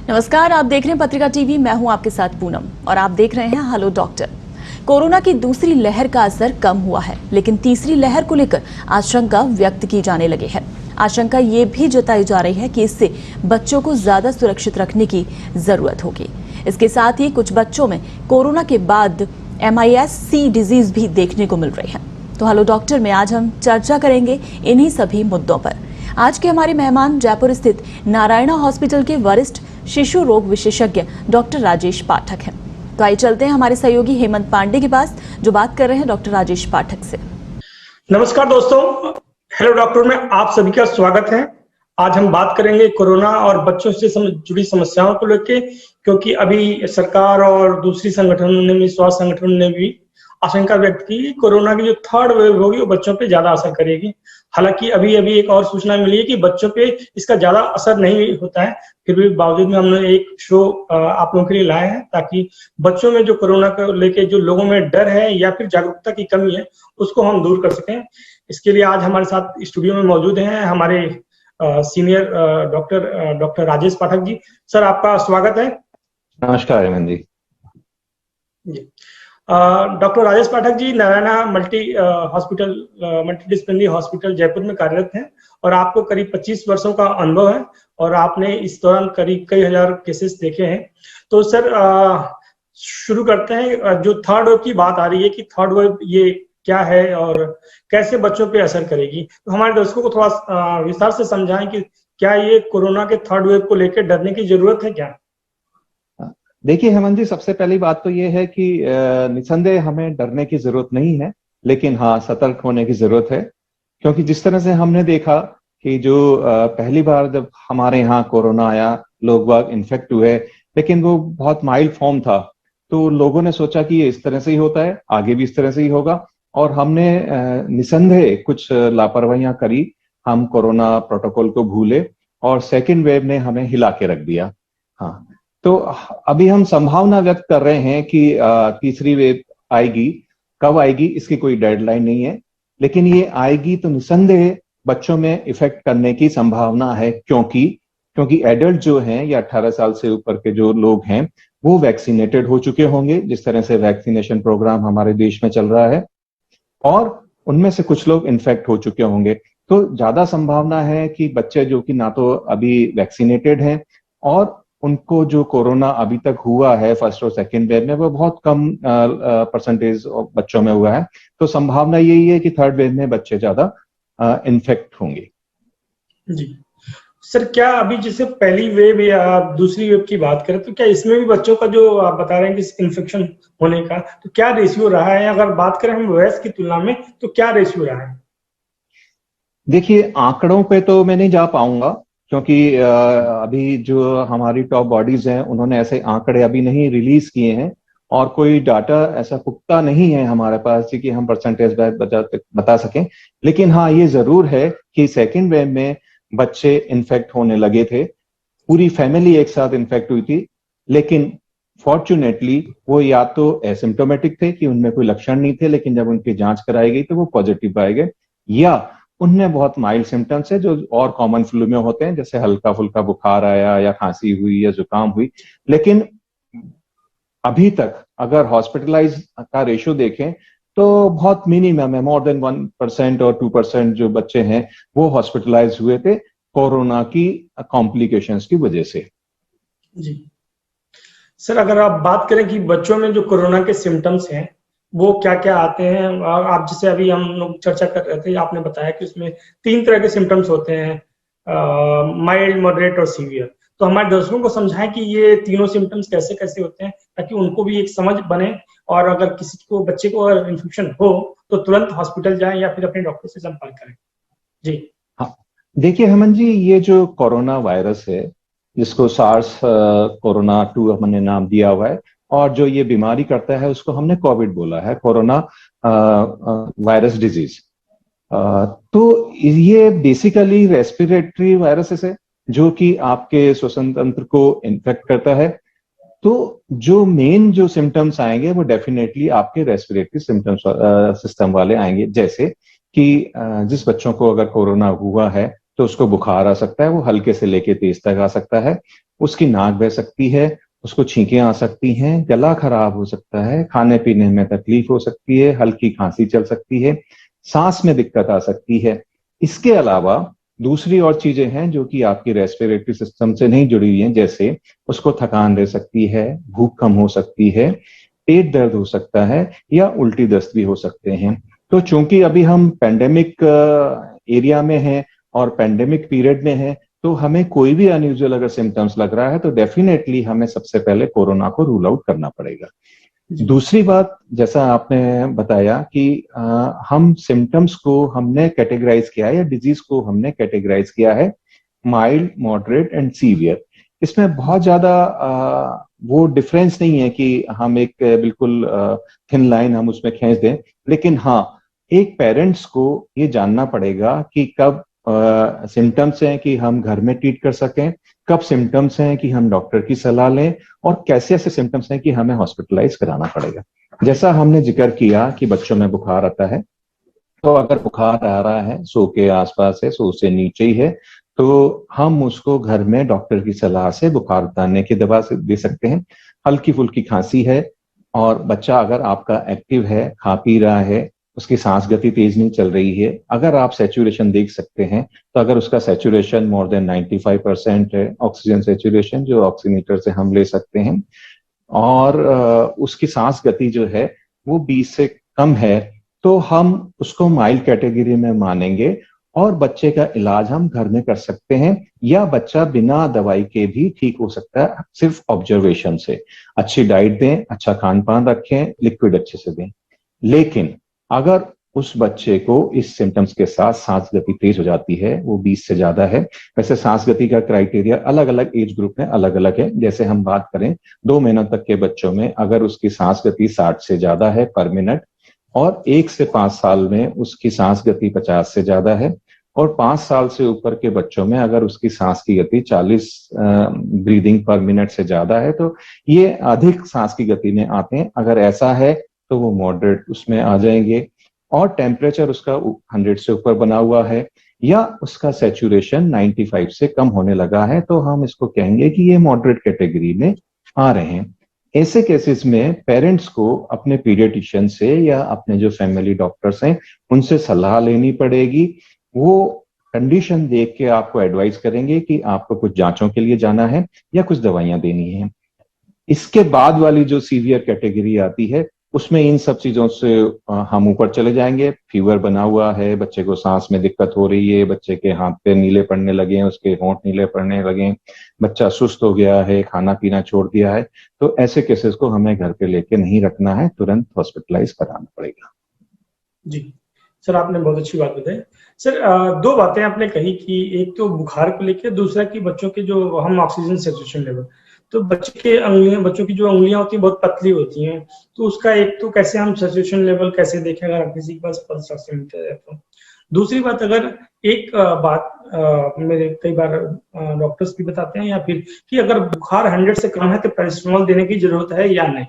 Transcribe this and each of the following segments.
नमस्कार, आप देख रहे हैं पत्रिका टीवी। मैं हूं आपके साथ पूनम और आप देख रहे हैं हेलो डॉक्टर। कोरोना की दूसरी लहर का असर कम हुआ है, लेकिन तीसरी लहर को लेकर आशंका व्यक्त की जाने लगी है। आशंका ये भी जताई जा रही है कि इससे बच्चों को ज्यादा सुरक्षित रखने की जरूरत होगी। इसके साथ ही कुछ बच्चों में कोरोना के बाद MIS-C डिजीज भी देखने को मिल रही है। तो हेलो डॉक्टर में आज हम चर्चा करेंगे इन्हीं सभी मुद्दों पर। आज के हमारे मेहमान जयपुर स्थित नारायणा हॉस्पिटल के वरिष्ठ शिशु रोग विशेषज्ञ डॉक्टर राजेश पाठक हैं। तो आइए चलते हैं हमारे सहयोगी हेमंत पांडे के पास, जो बात कर रहे हैं डॉक्टर राजेश पाठक से। नमस्कार दोस्तों, हेलो डॉक्टर में आप सभी का स्वागत है। आज हम बात करेंगे कोरोना और बच्चों से जुड़ी समस्याओं को लेकर, क्योंकि अभी सरकार और दूसरी संगठनों ने भी, स्वास्थ्य संगठनों ने भी आशंका व्यक्त की कि कोरोना की जो थर्ड वेव होगी वो बच्चों पे ज्यादा असर करेगी। हालांकि अभी एक और सूचना मिली है कि बच्चों पे इसका ज्यादा असर नहीं होता है, फिर भी बावजूद में हमने एक शो आप लोगों के लिए लाए हैं ताकि बच्चों में जो कोरोना को लेके जो लोगों में डर है या फिर जागरूकता की कमी है उसको हम दूर कर सकें। इसके लिए आज हमारे साथ स्टूडियो में मौजूद हैं हमारे senior doctor Rajesh Pathak ji. Sir, आपका स्वागत है। नमस्कार Hemant ji. Doctor Rajesh Pathak ji Narayana multi disciplinary hospital Jaipur में कार्यरत हैं और आपको करीब 25 वर्षों का अनुभव है और आपने इस दौरान करीब कई हजार केसेस देखे हैं। तो सर, शुरू करते हैं। जो थर्ड वेव की बात आ रही है कि थर्ड वेव ये क्या है और कैसे बच्चों पे असर करेगी, तो हमारे दर्शकों को थोड़ा विस्तार से समझाएं कि क्या ये कोरोना के थर्ड वेव को लेकर डरने की जरूरत है क्या? देखिए हेमंत जी, सबसे पहली बात तो ये है कि निसंदेह हमें डरने की जरूरत नहीं है, लेकिन हाँ, सतर्क होने की जरूरत है। क्योंकि जिस तरह से हमने देखा कि जो पहली बार जब हमारे यहाँ कोरोना आया, लोग बाग इन्फेक्ट हुए, लेकिन वो बहुत माइल्ड फॉर्म था, तो लोगों ने सोचा कि ये इस तरह से ही होता है, आगे भी इस तरह से ही होगा, और हमने निसंदेह कुछ लापरवाहियां करी। हम कोरोना प्रोटोकॉल को भूले और सेकेंड वेव ने हमें हिला के रख दिया। हाँ, तो अभी हम संभावना व्यक्त कर रहे हैं कि तीसरी वेव आएगी। कब आएगी इसकी कोई डेडलाइन नहीं है, लेकिन ये आएगी तो निसंदेह बच्चों में इफेक्ट करने की संभावना है, क्योंकि एडल्ट जो हैं या 18 साल से ऊपर के जो लोग हैं वो वैक्सीनेटेड हो चुके होंगे, जिस तरह से वैक्सीनेशन प्रोग्राम हमारे देश में चल रहा है, और उनमें से कुछ लोग इन्फेक्ट हो चुके होंगे। तो ज्यादा संभावना है कि बच्चे जो कि ना तो अभी वैक्सीनेटेड हैं और उनको जो कोरोना अभी तक हुआ है फर्स्ट और सेकेंड वेव में, वो बहुत कम परसेंटेज बच्चों में हुआ है। तो संभावना यही है कि थर्ड वेव में बच्चे ज्यादा इन्फेक्ट होंगे। जी सर, क्या अभी जैसे पहली वेव या दूसरी वेव की बात करें तो क्या इसमें भी बच्चों का जो आप बता रहे हैं कि इन्फेक्शन होने का, तो क्या रेशियो रहा है? अगर बात करें हम वयस्क की तुलना में तो क्या रेशियो रहा है? देखिए, आंकड़ों पे तो मैं नहीं जा पाऊंगा, क्योंकि अभी जो हमारी टॉप बॉडीज हैं उन्होंने ऐसे आंकड़े अभी नहीं रिलीज किए हैं और कोई डाटा ऐसा पुख्ता नहीं है हमारे पास कि हम परसेंटेज बता सकें। लेकिन हाँ, ये जरूर है कि सेकेंड वेव में बच्चे इन्फेक्ट होने लगे थे, पूरी फैमिली एक साथ इन्फेक्ट हुई थी, लेकिन फॉर्चुनेटली वो या तो एसिम्टोमेटिक थे कि उनमें कोई लक्षण नहीं थे, लेकिन जब उनकी जांच कराई गई तो वो पॉजिटिव पाए गए, या उनमें बहुत माइल्ड सिम्टम्स है जो और कॉमन फ्लू में होते हैं, जैसे हल्का फुल्का बुखार आया या खांसी हुई या जुकाम हुई। लेकिन अभी तक अगर हॉस्पिटलाइज का रेशियो देखें तो बहुत मिनिमम है, मोर देन 1% और 2% जो बच्चे हैं वो हॉस्पिटलाइज हुए थे कोरोना की कॉम्प्लिकेशंस की वजह से। जी सर, अगर आप बात करें कि बच्चों में जो कोरोना के सिम्टम्स हैं वो क्या क्या आते हैं, आप जैसे अभी हम लोग चर्चा कर रहे थे, आपने बताया कि उसमें 3 तरह के सिम्टम्स होते हैं, माइल्ड, मॉडरेट और सीवियर। तो हमारे दर्शकों को समझाएं कि ये तीनों सिम्टम्स कैसे कैसे होते हैं, ताकि उनको भी एक समझ बने और अगर किसी को, बच्चे को अगर इन्फेक्शन हो तो तुरंत हॉस्पिटल जाएं या फिर अपने डॉक्टर से संपर्क करें। जी हाँ, देखिए हेमंत जी, ये जो कोरोना वायरस है जिसको सार्स कोरोना 2 हमने नाम दिया हुआ है, और जो ये बीमारी करता है उसको हमने कोविड बोला है, कोरोना वायरस डिजीज। तो ये बेसिकली रेस्पिरेटरी वायरसेस है जो कि आपके श्वसन तंत्र को इन्फेक्ट करता है। तो जो मेन जो सिम्टम्स आएंगे वो डेफिनेटली आपके रेस्पिरेटरी सिस्टम वाले आएंगे, जैसे कि जिस बच्चों को अगर कोरोना हुआ है तो उसको बुखार आ सकता है, वो हल्के से लेके तेज तक आ सकता है, उसकी नाक बह सकती है, उसको छींकें आ सकती हैं, गला खराब हो सकता है, खाने पीने में तकलीफ हो सकती है, हल्की खांसी चल सकती है, सांस में दिक्कत आ सकती है। इसके अलावा दूसरी और चीजें हैं जो कि आपकी रेस्पिरेटरी सिस्टम से नहीं जुड़ी हुई हैं, जैसे उसको थकान रह सकती है, भूख कम हो सकती है, पेट दर्द हो सकता है, या उल्टी दस्त भी हो सकते हैं। तो चूंकि अभी हम पेंडेमिक एरिया में हैं और पेंडेमिक पीरियड में हैं, तो हमें कोई भी अनयूजुअल अगर सिम्टम्स लग रहा है तो डेफिनेटली हमें सबसे पहले कोरोना को रूल आउट करना पड़ेगा। दूसरी बात, जैसा आपने बताया कि हम सिम्टम्स को हमने कैटेगराइज किया है, या डिजीज को हमने कैटेगराइज किया है माइल्ड, मॉडरेट एंड सीवियर। इसमें बहुत ज्यादा वो डिफरेंस नहीं है कि हम एक बिल्कुल थिन लाइन हम उसमें खींच दें, लेकिन हाँ, एक पेरेंट्स को ये जानना पड़ेगा कि कब सिम्टम्स हैं कि हम घर में ट्रीट कर सकें, कब सिम्टम्स हैं कि हम डॉक्टर की सलाह लें, और कैसे ऐसे सिम्टम्स हैं कि हमें हॉस्पिटलाइज कराना पड़ेगा। जैसा हमने जिक्र किया कि बच्चों में बुखार आता है, तो अगर बुखार आ रहा है 100 के आसपास है, 100 से नीचे ही है, तो हम उसको घर में डॉक्टर की सलाह से बुखार उतारने की दवा दे सकते हैं। हल्की फुल्की खांसी है और बच्चा अगर आपका एक्टिव है, खा पी रहा है, उसकी सांस गति तेज नहीं चल रही है, अगर आप सैचुरेशन देख सकते हैं, तो अगर उसका सैचुरेशन मोर देन 95% है, ऑक्सीजन सैचुरेशन जो ऑक्सीमीटर से हम ले सकते हैं, और उसकी सांस गति जो है वो 20 से कम है, तो हम उसको माइल्ड कैटेगरी में मानेंगे और बच्चे का इलाज हम घर में कर सकते हैं, या बच्चा बिना दवाई के भी ठीक हो सकता है सिर्फ ऑब्जर्वेशन से। अच्छी डाइट दें, अच्छा खान पान रखें, लिक्विड अच्छे से दें। लेकिन अगर उस बच्चे को इस सिम्टम्स के साथ सांस गति तेज हो जाती है, वो 20 से ज्यादा है, वैसे सांस गति का क्राइटेरिया अलग अलग एज ग्रुप में अलग अलग है। जैसे हम बात करें 2 महीनों तक के बच्चों में, अगर उसकी सांस गति 60 से ज्यादा है पर मिनट, और 1 से 5 साल में उसकी सांस गति 50 से ज्यादा है, और 5 साल से ऊपर के बच्चों में अगर उसकी सांस की गति 40 ब्रीदिंग पर मिनट से ज्यादा है, तो ये अधिक सांस की गति में आते हैं। अगर ऐसा है तो वो मॉडरेट उसमें आ जाएंगे, और टेम्परेचर उसका 100 से ऊपर बना हुआ है, या उसका सैचुरेशन 95 से कम होने लगा है, तो हम इसको कहेंगे कि ये मॉडरेट कैटेगरी में आ रहे हैं। ऐसे केसेस में पेरेंट्स को अपने पीडियाट्रिशियन से या अपने जो फैमिली डॉक्टर्स हैं उनसे सलाह लेनी पड़ेगी। वो कंडीशन देख के आपको एडवाइस करेंगे कि आपको कुछ जांचों के लिए जाना है या कुछ दवाइयां देनी है। इसके बाद वाली जो सीवियर कैटेगरी आती है, उसमें इन सब चीजों से हम ऊपर चले जाएंगे। फीवर बना हुआ है, बच्चे को सांस में दिक्कत हो रही है, बच्चे के हाथ पे नीले पड़ने लगे हैं, उसके होंठ नीले पड़ने लगे हैं, बच्चा सुस्त हो गया है, खाना पीना छोड़ दिया है, तो ऐसे केसेस को हमें घर पे लेके नहीं रखना है, तुरंत हॉस्पिटलाइज कराना पड़ेगा। जी सर, आपने बहुत अच्छी बात बताई। सर, 2 बातें आपने कही कि एक तो बुखार को लेकर, दूसरा कि बच्चों के जो हम ऑक्सीजन सैचुरेशन लेवल, तो बच्चों की जो उंगलियां होती हैं बहुत पतली होती हैं, तो उसका एक तो कैसे हम सैचुरेशन लेवल कैसे देखें अगर किसी के पास पल्स ऑक्सीमीटर है तो। दूसरी बात, अगर एक बात मेरे कई बार डॉक्टर्स भी बताते हैं या फिर कि अगर बुखार 100 से कम है तो पैरासिटामोल देने की जरूरत है या नहीं?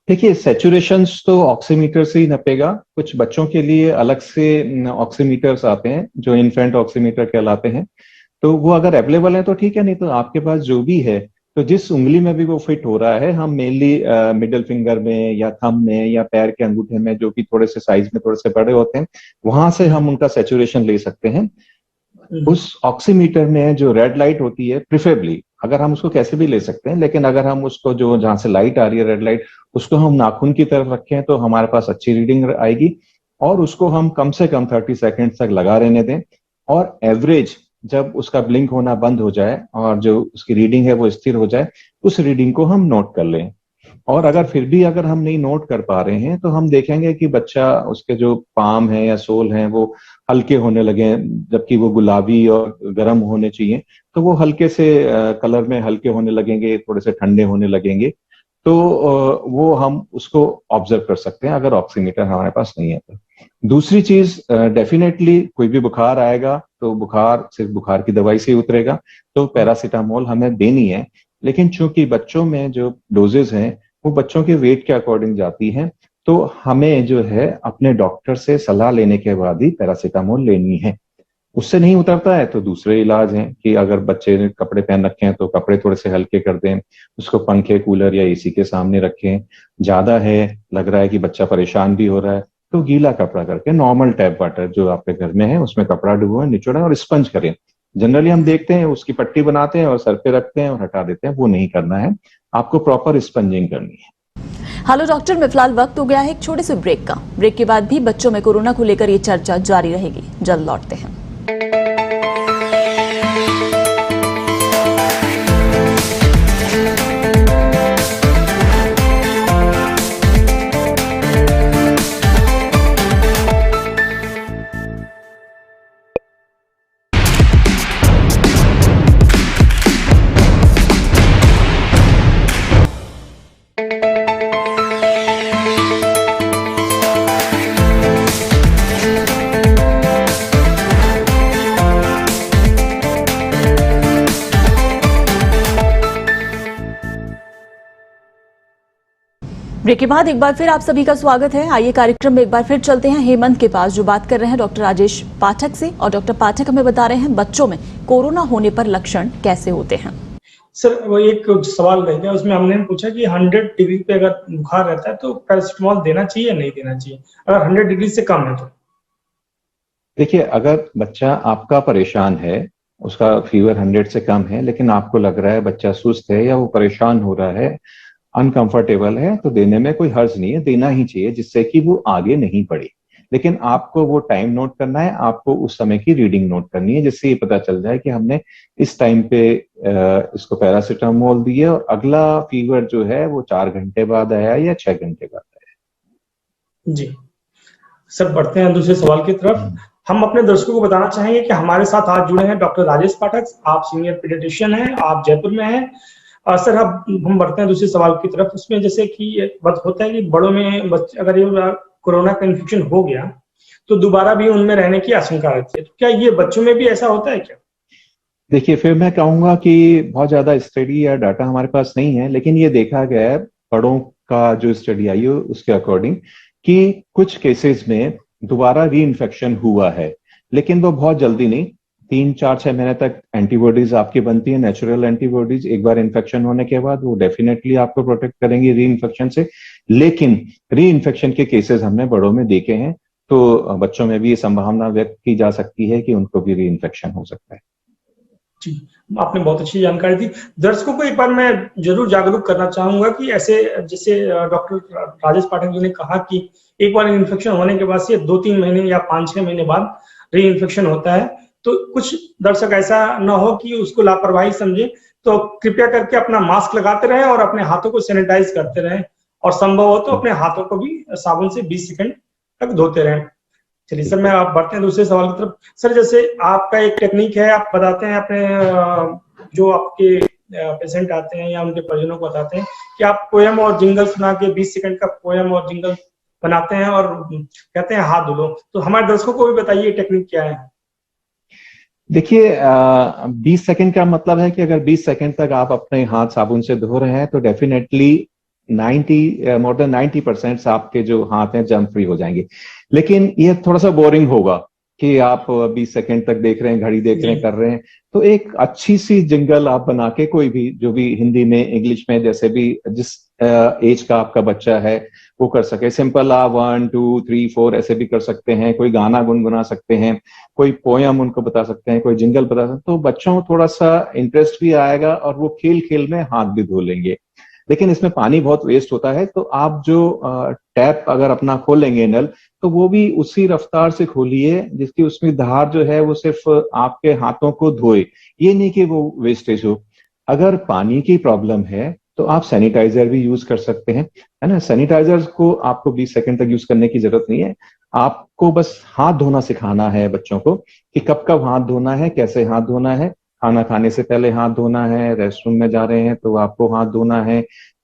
देखिए, सैचुरेशन तो ऑक्सीमीटर से ही नपेगा। कुछ बच्चों के लिए अलग से ऑक्सीमीटर्स आते हैं जो इन्फेंट ऑक्सीमीटर कहलाते हैं, तो वो अगर अवेलेबल है तो ठीक है, नहीं तो आपके पास जो भी है, तो जिस उंगली में भी वो फिट हो रहा है, हम मेनली मिडिल फिंगर में या थंब में या पैर के अंगूठे में, जो कि थोड़े से साइज में थोड़े से बड़े होते हैं, वहां से हम उनका सैचुरेशन ले सकते हैं। उस ऑक्सीमीटर में जो रेड लाइट होती है, प्रिफरेबली अगर हम उसको कैसे भी ले सकते हैं, लेकिन अगर हम उसको जो जहां से लाइट आ रही है रेड लाइट, उसको हम नाखून की तरफ रखें तो हमारे पास अच्छी रीडिंग आएगी, और उसको हम कम से कम 30 सेकेंड तक लगा रहने दें, और एवरेज जब उसका ब्लिंक होना बंद हो जाए और जो उसकी रीडिंग है वो स्थिर हो जाए, उस रीडिंग को हम नोट कर लें। और अगर फिर भी अगर हम नहीं नोट कर पा रहे हैं, तो हम देखेंगे कि बच्चा, उसके जो पाम है या सोल है वो हल्के होने लगे, जबकि वो गुलाबी और गर्म होने चाहिए, तो वो हल्के से कलर में हल्के होने लगेंगे, थोड़े से ठंडे होने लगेंगे, तो वो हम उसको ऑब्जर्व कर सकते हैं अगर ऑक्सीमीटर हमारे पास नहीं है तो। दूसरी चीज, डेफिनेटली कोई भी बुखार आएगा तो बुखार सिर्फ बुखार की दवाई से ही उतरेगा, तो पैरासीटामोल हमें देनी है, लेकिन चूंकि बच्चों में जो डोजेज हैं वो बच्चों के वेट के अकॉर्डिंग जाती हैं, तो हमें जो है अपने डॉक्टर से सलाह लेने के बाद ही पैरासीटामोल लेनी है। उससे नहीं उतरता है तो दूसरे इलाज हैं कि अगर बच्चे ने कपड़े पहन रखे हैं तो कपड़े थोड़े से हल्के कर दें, उसको पंखे कूलर या एसी के सामने रखें। ज्यादा है, लग रहा है कि बच्चा परेशान भी हो रहा है, तो गीला कपड़ा करके नॉर्मल टैप वाटर जो आपके घर में है उसमें कपड़ा डुबोएं, निचोड़ें और स्पंज करें। जनरली हम देखते हैं उसकी पट्टी बनाते हैं और सर पे रखते हैं और हटा देते हैं, वो नहीं करना है, आपको प्रॉपर स्पंजिंग करनी है। हेलो डॉक्टर, में फिलहाल वक्त हो गया है एक छोटे से ब्रेक का। ब्रेक के बाद भी बच्चों में कोरोना को लेकर ये चर्चा जारी रहेगी। जल्द लौटते हैं। ब्रेक के बाद एक बार फिर आप सभी का स्वागत है। आइए कार्यक्रम में एक बार फिर चलते हैं हेमंत के पास, जो बात कर रहे हैं डॉक्टर राजेश पाठक से। और डॉक्टर पाठक हमें बता रहे हैं बच्चों में कोरोना होने पर लक्षण कैसे होते हैं। सर वो एक सवाल रह गया, उसमें हमने पूछा कि 100 डिग्री पे अगर बुखार रहता है तो पैरासिटामोल देना चाहिए या नहीं देना चाहिए, अगर 100 डिग्री से कम है तो? देखिए, अगर बच्चा आपका परेशान है, उसका फीवर 100 से कम है, लेकिन आपको लग रहा है बच्चा सुस्त है या वो परेशान हो रहा है, अनकंफर्टेबल है, तो देने में कोई हर्ज नहीं है, देना ही चाहिए, जिससे कि वो आगे नहीं बढ़े। लेकिन आपको वो टाइम नोट करना है, आपको उस समय की रीडिंग नोट करनी है, जिससे ये पता चल जाए कि हमने इस टाइम पे इसको पैरासिटामोल दी है और अगला फीवर जो है वो 4 घंटे बाद आया या 6 घंटे बाद आया। जी सर, बढ़ते हैं दूसरे सवाल की तरफ। हम अपने दर्शकों को बताना चाहेंगे कि हमारे साथ आज जुड़े हैं डॉक्टर राजेश पाठक। आप सीनियर पीडियाट्रिशियन हैं, आप जयपुर में हैं। सर अब हम बढ़ते हैं दूसरे सवाल की तरफ। उसमें जैसे कि बात होता है कि बड़ों में बच्चे अगर ये कोरोना का इन्फेक्शन हो गया तो दोबारा भी उनमें रहने की आशंका रहती है, तो क्या ये बच्चों में भी ऐसा होता है क्या? देखिए, फिर मैं कहूंगा कि बहुत ज्यादा स्टडी या डाटा हमारे पास नहीं है, लेकिन ये देखा गया है बड़ों का जो स्टडी आई है उसके अकॉर्डिंग कि कुछ केसेस में दोबारा री इन्फेक्शन हुआ है, लेकिन वो बहुत जल्दी नहीं, 3, 4, 6 महीने तक एंटीबॉडीज आपकी बनती है, नेचुरल एंटीबॉडीज। एक बार इन्फेक्शन होने के बाद वो डेफिनेटली आपको प्रोटेक्ट करेंगी री इन्फेक्शन से, लेकिन री इन्फेक्शन के केसेस हमने बड़ों में देखे हैं, तो बच्चों में भी ये संभावना व्यक्त की जा सकती है कि उनको भी री इन्फेक्शन हो सकता है। जी, आपने बहुत अच्छी जानकारी दी। दर्शकों को एक बार मैं जरूर जागरूक करना चाहूंगा कि ऐसे जैसे डॉक्टर राजेश पाठक जी ने कहा कि एक बार इन्फेक्शन होने के बाद से 2-3 महीने या 5-6 महीने बाद री इन्फेक्शन होता है, तो कुछ दर्शक ऐसा न हो कि उसको लापरवाही समझे, तो कृपया करके अपना मास्क लगाते रहें और अपने हाथों को सैनिटाइज करते रहें, और संभव हो तो अपने हाथों को भी साबुन से 20 सेकंड तक धोते रहें। चलिए सर, मैं आप बढ़ते हैं दूसरे सवाल की तरफ। सर जैसे आपका एक टेक्निक है, आप बताते हैं अपने जो आपके पेशेंट आते हैं या उनके परिजनों को बताते हैं कि आप पोयम और जिंगल सुना के 20 सेकंड का पोयम और जिंगल बनाते हैं और कहते हैं हाथ धो लो, तो हमारे दर्शकों को भी बताइए टेक्निक क्या है। देखिए, 20 सेकंड का मतलब है कि अगर 20 सेकंड तक आप अपने हाथ साबुन से धो रहे हैं तो डेफिनेटली 90 मोर देन 90% आपके जो हाथ हैं जर्म फ्री हो जाएंगे। लेकिन ये थोड़ा सा बोरिंग होगा कि आप 20 सेकंड तक देख रहे हैं, घड़ी देख रहे हैं, कर रहे हैं। तो एक अच्छी सी जिंगल आप बना के, कोई भी जो भी हिंदी में, इंग्लिश में, जैसे भी जिस एज का आपका बच्चा है वो कर सके। सिंपल आप 1 2 3 4 ऐसे भी कर सकते हैं, कोई गाना गुनगुना सकते हैं, कोई पोयम उनको बता सकते हैं, कोई जिंगल बता सकते हैं, तो बच्चों को थोड़ा सा इंटरेस्ट भी आएगा और वो खेल खेल में हाथ भी धो लेंगे। लेकिन इसमें पानी बहुत वेस्ट होता है, तो आप जो टैप अगर अपना खोलेंगे नल, तो वो भी उसी रफ्तार से खोलिए जिसकी उसमें धार जो है वो सिर्फ आपके हाथों को धोए, ये नहीं कि वो वेस्टेज हो। अगर पानी की प्रॉब्लम है तो आप सैनिटाइजर भी यूज कर सकते हैं, है ना। सैनिटाइजर को आपको 20 सेकंड तक यूज करने की जरूरत नहीं है, आपको बस हाथ धोना सिखाना है बच्चों को कि कब कब हाथ धोना है, कैसे हाथ धोना है। खाना खाने से पहले हाथ धोना है, रेस्टरूम में जा रहे हैं तो आपको हाथ धोना है,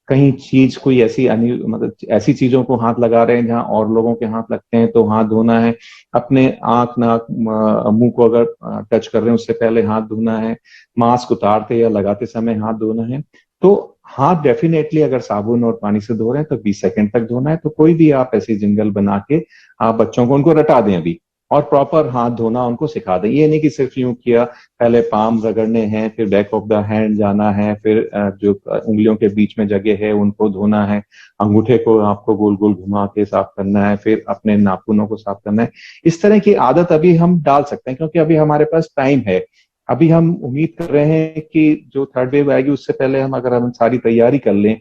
कहीं चीज कोई ऐसी मतलब ऐसी चीजों को हाथ लगा रहे हैं जहां और लोगों के हाथ लगते हैं तो हाथ धोना है, अपने आंख नाक मुंह को अगर टच कर रहे हैं उससे पहले हाथ धोना है, मास्क उतारते या लगाते समय हाथ धोना है। तो हाथ डेफिनेटली अगर साबुन और पानी से धो रहे हैं तो 20 सेकंड तक धोना है। तो कोई भी आप ऐसी जिंगल बना के आप बच्चों को उनको रटा दें अभी और प्रॉपर हाथ धोना उनको सिखा दें। ये नहीं कि सिर्फ यूं किया, पहले पाम रगड़ने हैं, फिर बैक ऑफ द हैंड जाना है, फिर जो उंगलियों के बीच में जगह है उनको धोना है, अंगूठे को आपको गोल गोल घुमा के साफ करना है, फिर अपने नाखूनों को साफ करना है। इस तरह की आदत अभी हम डाल सकते हैं क्योंकि अभी हमारे पास टाइम है। अभी हम उम्मीद कर रहे हैं कि जो थर्ड वेव आएगी उससे पहले हम सारी तैयारी कर लें,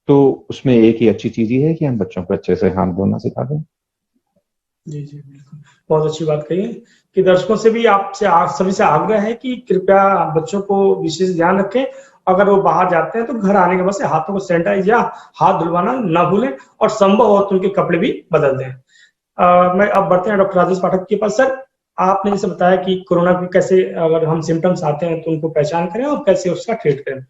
तो उसमें एक ही अच्छी चीज ये है कि हम बच्चों को अच्छे से हाथ धोना सिखा दें। जी जी बिल्कुल, बहुत अच्छी बात कही है कि दर्शकों से भी आपसे सभी से आग्रह है कि कृपया बच्चों को विशेष ध्यान रखें। अगर वो बाहर जाते हैं तो घर आने के बाद से हाथों को सैनिटाइज या हाथ धुलवाना ना भूलें और संभव हो तो उनके कपड़े भी बदल दें। मैं अब बढ़ते हैं डॉक्टर राजेश पाठक के पास। सर, आपने जैसे बताया कि कोरोना के कैसे अगर हम सिम्टम्स आते हैं तो उनको पहचान करें और कैसे उसका ट्रीट करें।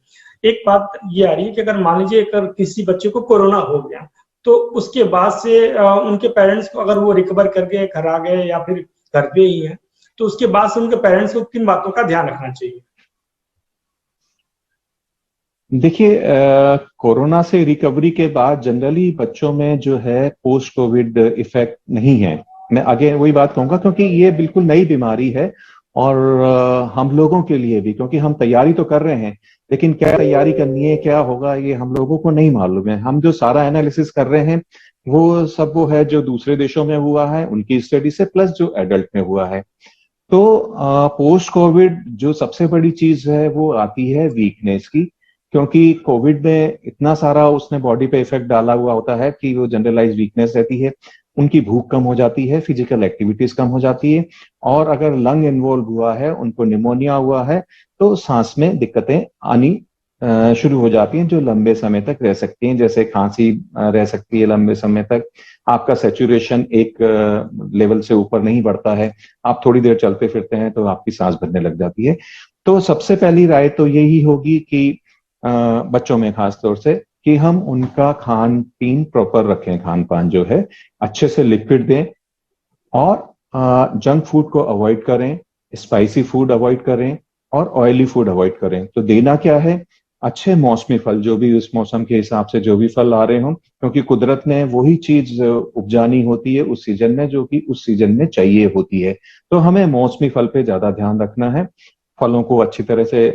एक बात ये आ रही है कि अगर मान लीजिए अगर किसी बच्चे को कोरोना हो गया तो उसके बाद से उनके पेरेंट्स को अगर वो रिकवर कर गए, घर आ गए या फिर घर पे ही है, तो उसके बाद से उनके पेरेंट्स को किन बातों का ध्यान रखना चाहिए? देखिए, कोरोना से रिकवरी के बाद जनरली बच्चों में जो है पोस्ट कोविड इफेक्ट नहीं है। मैं आगे वही बात कहूंगा क्योंकि ये बिल्कुल नई बीमारी है और हम लोगों के लिए भी, क्योंकि हम तैयारी तो कर रहे हैं लेकिन क्या तैयारी करनी है, क्या होगा, ये हम लोगों को नहीं मालूम है। हम जो सारा एनालिसिस कर रहे हैं वो सब वो है जो दूसरे देशों में हुआ है उनकी स्टडी से, प्लस जो एडल्ट में हुआ है। तो पोस्ट कोविड जो सबसे बड़ी चीज है वो आती है वीकनेस की, क्योंकि कोविड में इतना सारा उसने बॉडी पे इफेक्ट डाला हुआ होता है कि वो जनरलाइज वीकनेस रहती है, उनकी भूख कम हो जाती है, फिजिकल एक्टिविटीज कम हो जाती है, और अगर लंग इन्वॉल्व हुआ है, उनको निमोनिया हुआ है, तो सांस में दिक्कतें आनी शुरू हो जाती हैं जो लंबे समय तक रह सकती हैं। जैसे खांसी रह सकती है लंबे समय तक, आपका सैचुरेशन एक लेवल से ऊपर नहीं बढ़ता है, आप थोड़ी देर चलते फिरते हैं तो आपकी सांस भरने लग जाती है। तो सबसे पहली राय तो यही होगी कि बच्चों में खास तौर से कि हम उनका खान पीन प्रॉपर रखें, खान पान जो है अच्छे से लिक्विड दें और जंक फूड को अवॉइड करें, स्पाइसी फूड अवॉइड करें और ऑयली फूड अवॉइड करें। तो देना क्या है, अच्छे मौसमी फल, जो भी उस मौसम के हिसाब से जो भी फल आ रहे हों, क्योंकि कुदरत ने वही चीज उपजानी होती है उस सीजन में जो कि उस सीजन में चाहिए होती है। तो हमें मौसमी फल पे ज्यादा ध्यान रखना है, फलों को अच्छी तरह से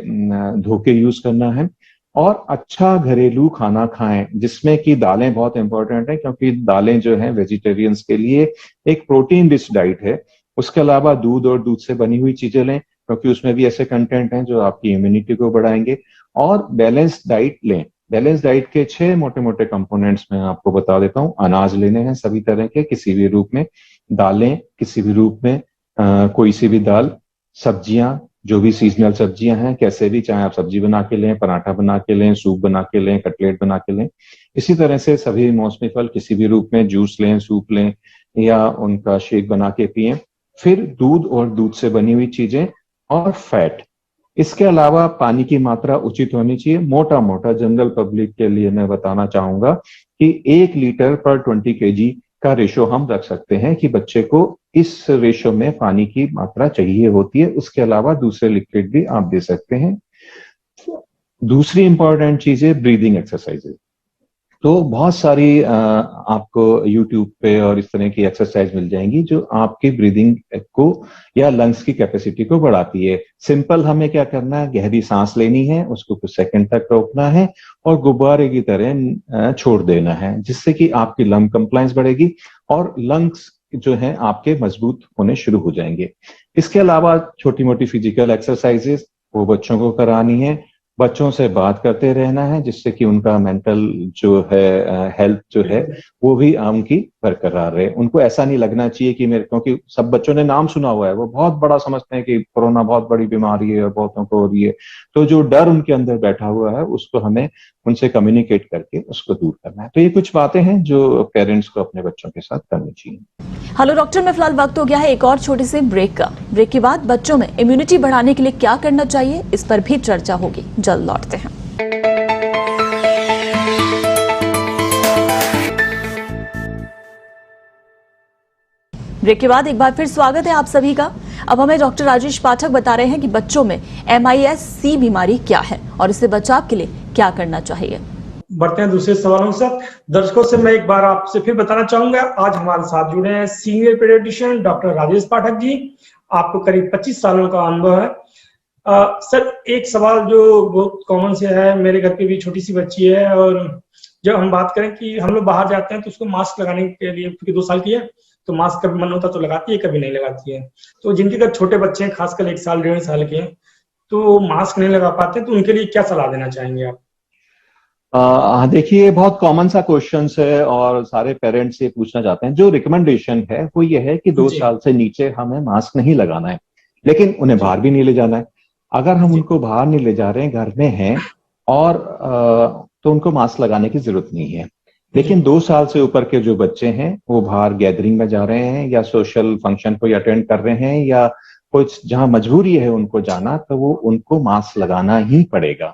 धो के यूज करना है और अच्छा घरेलू खाना खाएं जिसमें कि दालें बहुत इंपॉर्टेंट है, क्योंकि दालें जो हैं वेजिटेरियंस के लिए एक प्रोटीन रिच डाइट है। उसके अलावा दूध और दूध से बनी हुई चीजें लें क्योंकि उसमें भी ऐसे कंटेंट हैं जो आपकी इम्यूनिटी को बढ़ाएंगे, और बैलेंस डाइट लें। बैलेंस डाइट के 6 मोटे मोटे कंपोनेंट्स मैं आपको बता देता हूँ। अनाज लेने हैं सभी तरह के किसी भी रूप में, दालें किसी भी रूप में, कोई सी भी दाल, सब्जियां जो भी सीजनल सब्जियां हैं कैसे भी, चाहे आप सब्जी बना के लें, पराठा बना के लें, सूप बना के लें, कटलेट बना के लें। इसी तरह से सभी मौसमी फल किसी भी रूप में, जूस लें, सूप लें या उनका शेक बना के पिएं। फिर दूध और दूध से बनी हुई चीजें और फैट। इसके अलावा पानी की मात्रा उचित होनी चाहिए। मोटा मोटा जनरल पब्लिक के लिए मैं बताना चाहूंगा कि 1 लीटर पर 20 kg का रेशो हम रख सकते हैं कि बच्चे को इस रेशो में पानी की मात्रा चाहिए होती है। उसके अलावा दूसरे लिक्विड भी आप दे सकते हैं। दूसरी इंपॉर्टेंट चीज है ब्रीदिंग एक्सरसाइजेज। तो बहुत सारी आपको YouTube पे और इस तरह की एक्सरसाइज मिल जाएंगी जो आपकी ब्रीदिंग को या लंग्स की कैपेसिटी को बढ़ाती है। सिंपल हमें क्या करना है, गहरी सांस लेनी है, उसको कुछ सेकंड तक रोकना है और गुब्बारे की तरह छोड़ देना है, जिससे कि आपकी लंग कंप्लायंस बढ़ेगी और लंग्स जो है आपके मजबूत होने शुरू हो जाएंगे। इसके अलावा छोटी मोटी फिजिकल एक्सरसाइजेस वो बच्चों को करानी है। बच्चों से बात करते रहना है जिससे कि उनका मेंटल जो है हेल्थ जो है वो भी उनकी बरकरार रहे। उनको ऐसा नहीं लगना चाहिए कि मेरे, क्योंकि सब बच्चों ने नाम सुना हुआ है, वो बहुत बड़ा समझते हैं कि कोरोना बहुत बड़ी बीमारी है और बहुतों को हो रही है। तो जो डर उनके अंदर बैठा हुआ है उसको हमें उनसे कम्युनिकेट करके उसको दूर करना है। तो ये कुछ बातें हैं जो पेरेंट्स को अपने बच्चों के साथ करनी चाहिए। हेलो डॉक्टर, में फिलहाल वक्त हो गया है एक और छोटे से ब्रेक का। ब्रेक के बाद बच्चों में इम्यूनिटी बढ़ाने के लिए क्या करना चाहिए, इस पर भी चर्चा होगी। जल्द लौटते हैं। ब्रेक के बाद एक बार फिर स्वागत है आप सभी का। अब हमें डॉक्टर राजेश पाठक बता रहे हैं कि बच्चों में MIS-C बीमारी क्या है और इससे बचाव के लिए क्या करना चाहिए। बढ़ते हैं दूसरे सवालों के साथ। दर्शकों से मैं एक बार आपसे फिर बताना चाहूंगा, आज हमारे साथ जुड़े हैं senior paediatrician doctor Rajesh Pathak जी। आपको करीब 25 सालों का अनुभव है। सर, एक सवाल जो बहुत कॉमन से है, मेरे घर पे भी छोटी सी बच्ची है, और जब हम बात करें कि हम लोग बाहर जाते हैं तो उसको मास्क लगाने के लिए, क्योंकि 2 साल की है, तो मास्क कभी मन होता तो लगाती है, कभी नहीं लगाती है। तो जिनके घर छोटे बच्चे हैं, खासकर 1 साल 1.5 साल के हैं, तो मास्क नहीं लगा पाते, तो उनके लिए क्या सलाह देना चाहेंगे आप? देखिए, बहुत कॉमन सा क्वेश्चन है और सारे पेरेंट्स ये पूछना चाहते हैं। जो रिकमेंडेशन है वो ये है कि 2 जी। साल से नीचे हमें मास्क नहीं लगाना है, लेकिन उन्हें जी। बाहर भी नहीं ले जाना है। अगर हम जी। उनको बाहर नहीं ले जा रहे हैं, घर में हैं, और तो उनको मास्क लगाने की जरूरत नहीं है। लेकिन 2 साल से ऊपर के जो बच्चे हैं वो बाहर गैदरिंग में जा रहे हैं या सोशल फंक्शन को अटेंड कर रहे हैं या कुछ जहां मजबूरी है उनको जाना, तो वो उनको मास्क लगाना ही पड़ेगा।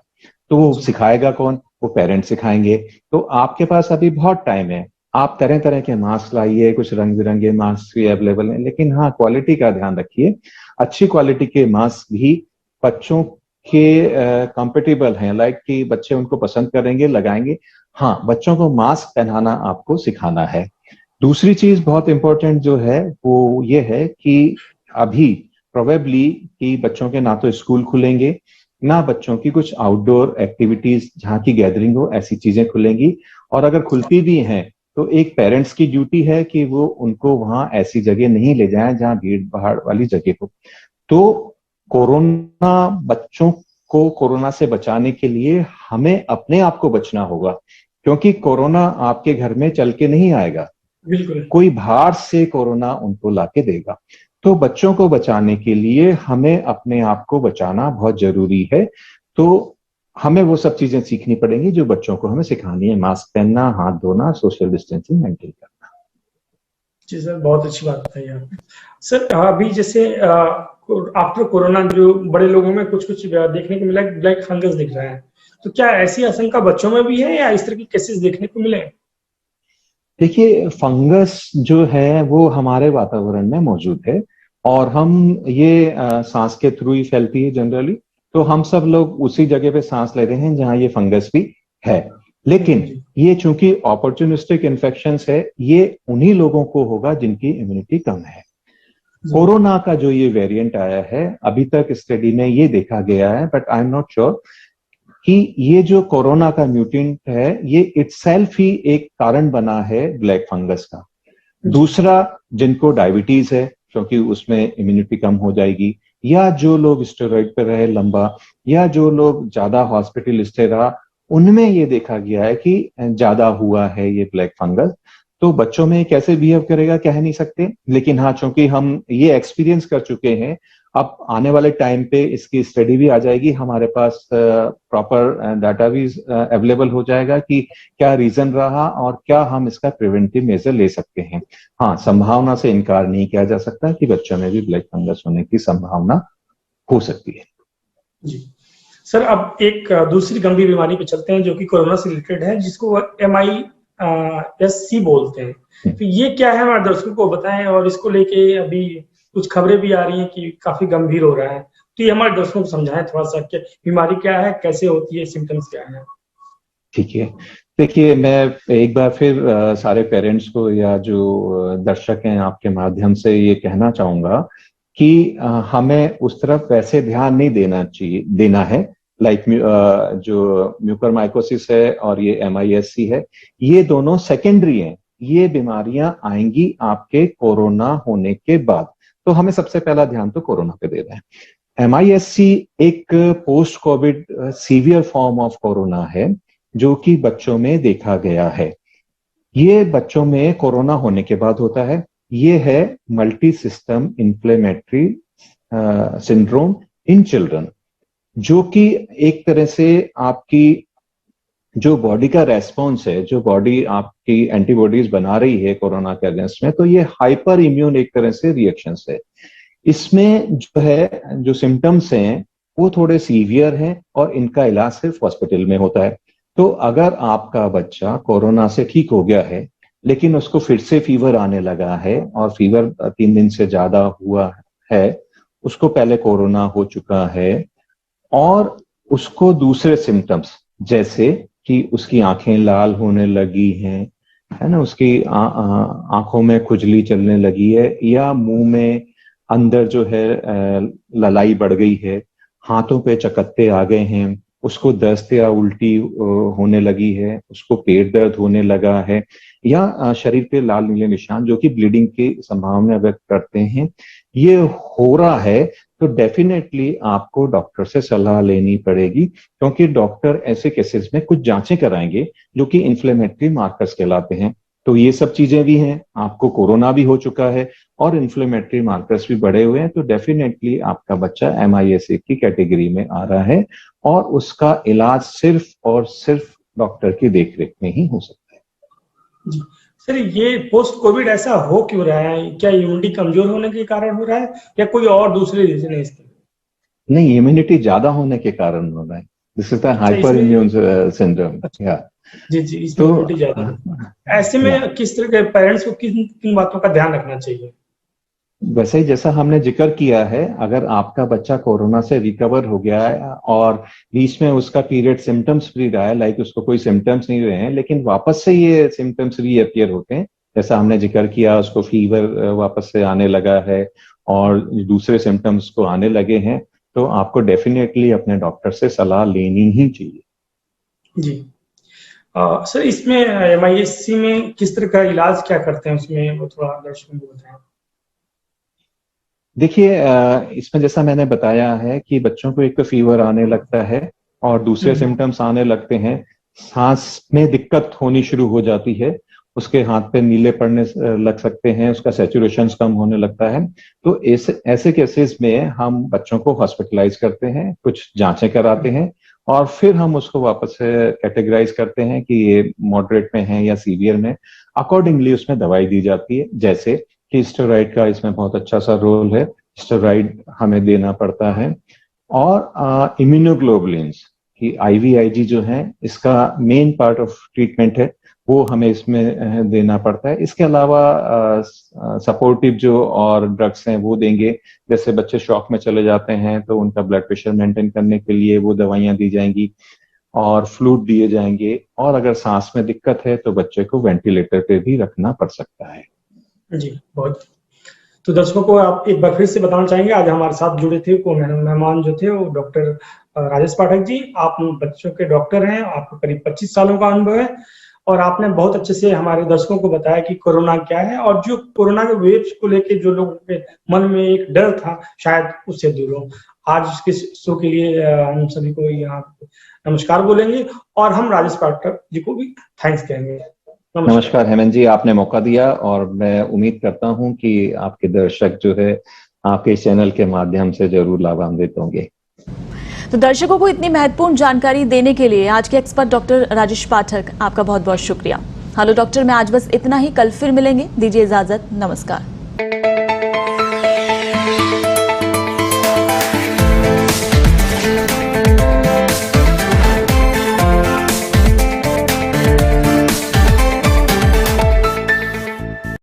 तो वो जी। सिखाएगा कौन? वो पेरेंट्स सिखाएंगे। तो आपके पास अभी बहुत टाइम है, आप तरह तरह के मास्क लाइए, कुछ रंग बिरंगे मास्क भी अवेलेबल हैं, लेकिन हाँ, क्वालिटी का ध्यान रखिए। अच्छी क्वालिटी के मास्क भी बच्चों के कंपेटेबल हैं, लाइक कि बच्चे उनको पसंद करेंगे, लगाएंगे। हाँ, बच्चों को मास्क पहनाना आपको सिखाना है। दूसरी चीज बहुत इंपॉर्टेंट जो है वो ये है कि अभी प्रोबेबली कि बच्चों के ना तो स्कूल खुलेंगे, ना बच्चों की कुछ आउटडोर एक्टिविटीज जहां की गैदरिंग हो, ऐसी चीजें खुलेंगी। और अगर खुलती भी हैं तो एक पेरेंट्स की ड्यूटी है कि वो उनको वहां ऐसी जगह नहीं ले जाएं जहां भीड़ भाड़ वाली जगह हो। तो कोरोना, बच्चों को कोरोना से बचाने के लिए हमें अपने आप को बचना होगा, क्योंकि कोरोना आपके घर में चल के नहीं आएगा, बिल्कुल। कोई बाहर से कोरोना उनको लाके देगा। तो बच्चों को बचाने के लिए हमें अपने आप को बचाना बहुत जरूरी है। तो हमें वो सब चीजें सीखनी पड़ेंगी जो बच्चों को हमें सिखानी है। मास्क पहनना, हाथ धोना, सोशल डिस्टेंसिंग मेंटेन करना। जी सर, बहुत अच्छी बात बताई आपने। सर, अभी जैसे आफ्टर कोरोना जो बड़े लोगों में कुछ कुछ देखने को मिला, ब्लैक फंगस दिख रहा है, तो क्या ऐसी आशंका बच्चों में भी है या इस तरह की केसेस देखने को मिले? देखिए, फंगस जो है वो हमारे वातावरण में मौजूद है, और हम ये सांस के थ्रू ही फैलती है जनरली। तो हम सब लोग उसी जगह पे सांस ले रहे हैं जहां ये फंगस भी है। लेकिन जी। ये चूंकि अपॉर्चुनिस्टिक इन्फेक्शन है, ये उन्हीं लोगों को होगा जिनकी इम्यूनिटी कम है। जी। कोरोना का जो ये वेरिएंट आया है, अभी तक स्टडी में ये देखा गया है, but I am not sure कि ये जो कोरोना का म्यूटेंट है ये इटसेल्फ ही एक कारण बना है ब्लैक फंगस का। दूसरा, जिनको डायबिटीज है, क्योंकि उसमें इम्यूनिटी कम हो जाएगी, या जो लोग स्टेरॉइड पर रहे लंबा, या जो लोग ज्यादा हॉस्पिटल स्टे रहा, उनमें ये देखा गया है कि ज्यादा हुआ है ये ब्लैक फंगस। तो बच्चों में कैसे बिहेव करेगा कह नहीं सकते, लेकिन हाँ, चूंकि हम ये एक्सपीरियंस कर चुके हैं, अब आने वाले टाइम पे इसकी स्टडी भी आ जाएगी, हमारे पास प्रॉपर डाटा भी अवेलेबल हो जाएगा कि क्या रीजन रहा और क्या हम इसका प्रिवेंटिव मेजर ले सकते हैं। हाँ, संभावना से इनकार नहीं किया जा सकता कि बच्चों में भी ब्लैक फंगस होने की संभावना हो सकती है। जी सर, अब एक दूसरी गंभीर बीमारी पे चलते हैं जो कि कोरोना से रिलेटेड है, जिसको MIS-C बोलते हैं। तो ये क्या है, हमारे दर्शकों को बताएं, और इसको लेके अभी कुछ खबरें भी आ रही हैं कि काफी गंभीर हो रहा है, तो ये हमारे दर्शकों को समझाएं थोड़ा सा कि बीमारी क्या है, कैसे होती है, सिम्टम्स क्या है। ठीक है, देखिए, मैं एक बार फिर सारे पेरेंट्स को या जो दर्शक हैं आपके माध्यम से ये कहना चाहूंगा कि हमें उस तरफ वैसे ध्यान नहीं देना है। लाइक जो म्यूकरमाइकोसिस है और ये MIS-C है, ये दोनों सेकेंडरी हैं। ये बीमारियां आएंगी आपके कोरोना होने के बाद, तो हमें सबसे पहला ध्यान तो कोरोना पे देना है। MIS-C एक post Covid severe form of corona है जो कि बच्चों में देखा गया है। ये बच्चों में कोरोना होने के बाद होता है। ये है multi system inflammatory syndrome in children, जो कि एक तरह से आपकी जो बॉडी का रेस्पॉन्स है, जो बॉडी आपकी एंटीबॉडीज बना रही है कोरोना के अगेंस्ट में, तो ये हाइपर इम्यून एक तरह से रिएक्शंस है। इसमें जो है, जो सिम्टम्स हैं वो थोड़े सीवियर हैं और इनका इलाज सिर्फ हॉस्पिटल में होता है। तो अगर आपका बच्चा कोरोना से ठीक हो गया है लेकिन उसको फिर से फीवर आने लगा है और फीवर 3 दिन से ज्यादा हुआ है, उसको पहले कोरोना हो चुका है और उसको दूसरे सिम्टम्स जैसे कि उसकी आंखें लाल होने लगी हैं, है ना, उसकी आंखों में खुजली चलने लगी है, या मुंह में अंदर जो है ललाई बढ़ गई है, हाथों पे चकत्ते आ गए हैं, उसको दस्त या उल्टी होने लगी है, उसको पेट दर्द होने लगा है, या शरीर पे लाल नीले निशान जो कि ब्लीडिंग की संभावना व्यक्त करते हैं, ये हो रहा है, तो डेफिनेटली आपको डॉक्टर से सलाह लेनी पड़ेगी, क्योंकि डॉक्टर ऐसे केसेस में कुछ जांचें कराएंगे जो कि इन्फ्लेमेटरी मार्कर्स कहलाते हैं। तो ये सब चीजें भी हैं, आपको कोरोना भी हो चुका है और इन्फ्लेमेटरी मार्कर्स भी बढ़े हुए हैं, तो डेफिनेटली आपका बच्चा MIS-1 की कैटेगरी में आ रहा है और उसका इलाज सिर्फ और सिर्फ डॉक्टर की देखरेख में ही हो सकता है। जी सर, ये पोस्ट कोविड ऐसा हो क्यों रहा है? क्या इम्यूनिटी कमजोर होने के कारण हो रहा है या कोई और दूसरे रीजन है इसके? नहीं, इम्यूनिटी ज्यादा होने के कारण हो रहा है। This is the hyper immune syndrome. जी, इसमें इम्यूनिटी ज्यादा है। ऐसे में किस तरह के पेरेंट्स को किन बातों का ध्यान रखना चाहिए? वैसे ही जैसा हमने जिक्र किया है, अगर आपका बच्चा कोरोना से रिकवर हो गया है और बीच में उसका पीरियड सिम्टम्स फ्री रहा है, लाइक उसको कोई सिम्टम्स नहीं रहे हैं, लेकिन वापस से ये सिम्टम्स रीअपियर होते हैं, जैसा हमने जिक्र किया, उसको फीवर वापस से आने लगा है और दूसरे सिम्टम्स को आने लगे हैं, तो आपको डेफिनेटली अपने डॉक्टर से सलाह लेनी ही चाहिए। जी सर, इसमें MIS-C में किस तरह का इलाज क्या करते हैं, उसमें वो थोड़ा दर्शकों को बताएं। देखिए, इसमें जैसा मैंने बताया है कि बच्चों को एक तो फीवर आने लगता है और दूसरे सिम्टम्स आने लगते हैं, सांस में दिक्कत होनी शुरू हो जाती है, उसके हाथ पे नीले पड़ने लग सकते हैं, उसका सैचुरेशन कम होने लगता है। तो ऐसे केसेस में हम बच्चों को हॉस्पिटलाइज करते हैं, कुछ जांचें कराते हैं और फिर हम उसको वापस से कैटेगराइज करते हैं कि ये मॉडरेट में है या सीवियर में। अकॉर्डिंगली उसमें दवाई दी जाती है, जैसे कि स्टेरॉइड का इसमें बहुत अच्छा सा रोल है, स्टेरॉइड हमें देना पड़ता है, और इम्यूनोग्लोबुलिन्स की IVIG जो है, इसका मेन पार्ट ऑफ ट्रीटमेंट है, वो हमें इसमें देना पड़ता है। इसके अलावा सपोर्टिव जो और ड्रग्स हैं वो देंगे, जैसे बच्चे शॉक में चले जाते हैं तो उनका ब्लड प्रेशर मेंटेन करने के लिए वो दवाइयां दी जाएंगी और फ्लूइड दिए जाएंगे, और अगर सांस में दिक्कत है तो बच्चे को वेंटिलेटर पे भी रखना पड़ सकता है। जी बहुत। तो दर्शकों को आप एक बार फिर से बताना चाहेंगे, आज हमारे साथ जुड़े थे को मेहमान जो थे वो डॉक्टर राजेश पाठक जी। आप बच्चों के डॉक्टर हैं, आपको करीब 25 सालों का अनुभव है और आपने बहुत अच्छे से हमारे दर्शकों को बताया कि कोरोना क्या है और जो कोरोना के वेव्स को लेके जो लोगों के मन में एक डर था शायद उससे दूर हो। आज के शो के लिए हम सभी को यहाँ नमस्कार बोलेंगे और हम राजेश पाठक जी को भी थैंक्स कहेंगे। नमस्कार हेमंत जी, आपने मौका दिया और मैं उम्मीद करता हूं कि आपके दर्शक जो है आपके चैनल के माध्यम से जरूर लाभान्वित होंगे। तो दर्शकों को इतनी महत्वपूर्ण जानकारी देने के लिए आज के एक्सपर्ट डॉक्टर राजेश पाठक, आपका बहुत बहुत शुक्रिया। हेलो डॉक्टर में आज बस इतना ही, कल फिर मिलेंगे, दीजिए इजाजत, नमस्कार।